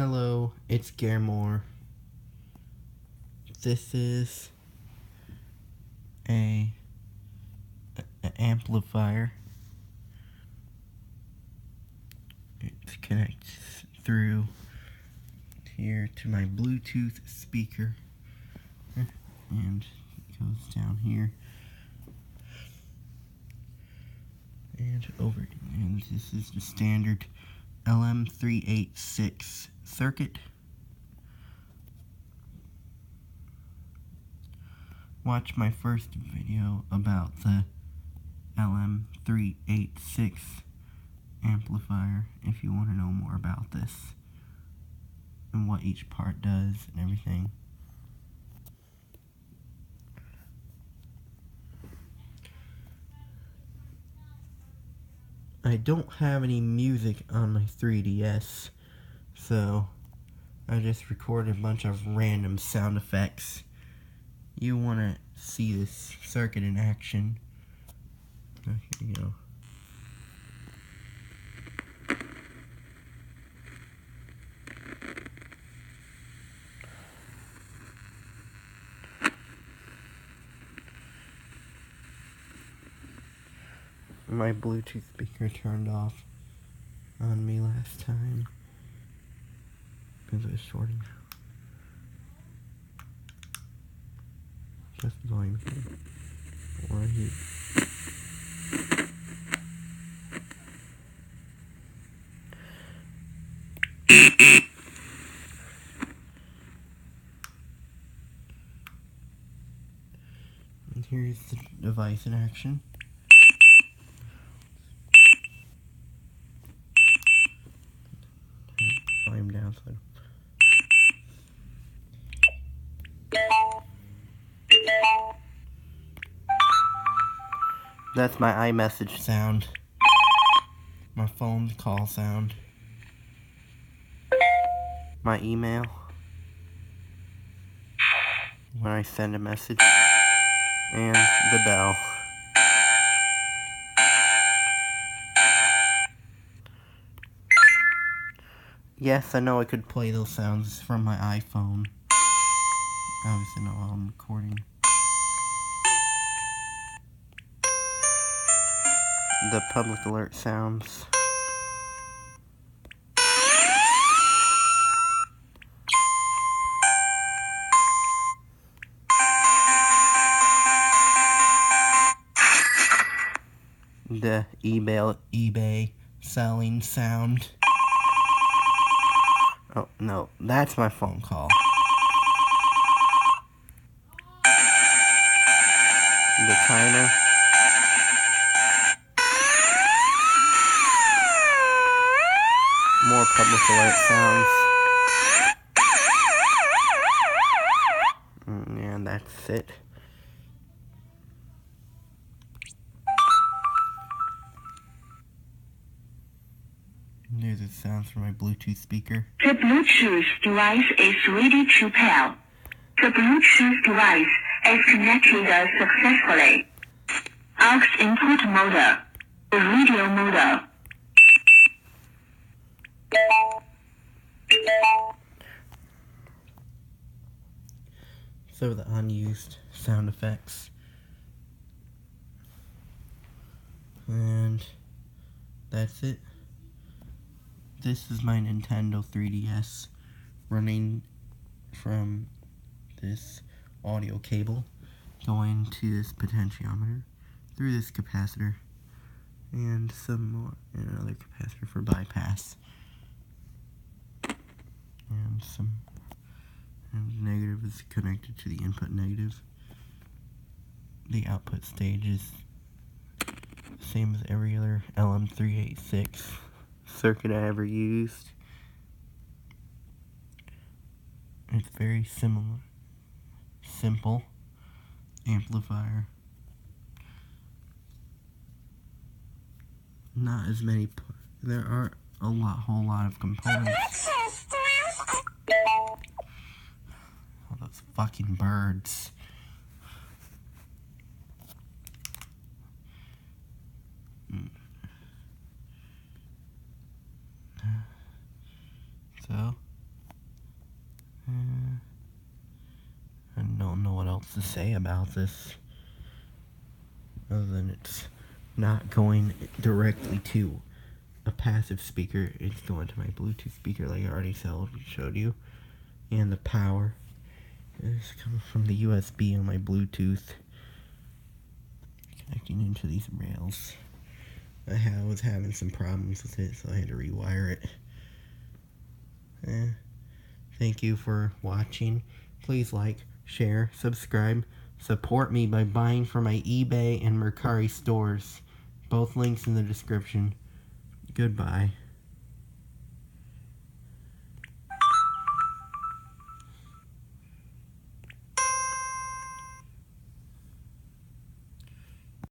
Hello, it's Garemore. This is an amplifier. It connects through here to my Bluetooth speaker and it goes down here and over, and this is the standard LM386 circuit. Watch my first video about the LM386 amplifier if you want to know more about this and what each part does and everything. I don't have any music on my 3DS, so I just recorded a bunch of random sound effects. You want to see this circuit in action. Oh, here we go. My Bluetooth speaker turned off on me last time because it was shorting. Just volume here. Or here. And here's the device in action. Volume down so that's my iMessage sound. My phone call sound. My email when I send a message. And the bell. Yes, I know I could play those sounds from my iPhone. Obviously not while I'm recording. The public alert sounds. The eBay selling sound. Oh, no, that's my phone call. The timer. More public alert sounds. And that's it. There's the sounds from my Bluetooth speaker. The Bluetooth device is ready to pair. The Bluetooth device is connected successfully. Aux input mode. Radio mode. So the unused sound effects. And that's it. This is my Nintendo 3DS running from this audio cable going to this potentiometer through this capacitor and some more and another capacitor for bypass and some, and negative is connected to the input negative. The output stage is same as every other LM386 circuit I ever used. It's very similar, simple amplifier. Not as many. There aren't whole lot of components. All those fucking birds. So, else to say about this other than it's not going directly to a passive speaker. It's going to my Bluetooth speaker like I already showed you. And the power is coming from the USB on my Bluetooth, connecting into these rails. I was having some problems with it, so I had to rewire it. Thank you for watching. Please like, share, subscribe. Support me by buying from my eBay and Mercari stores. Both links in the description. Goodbye.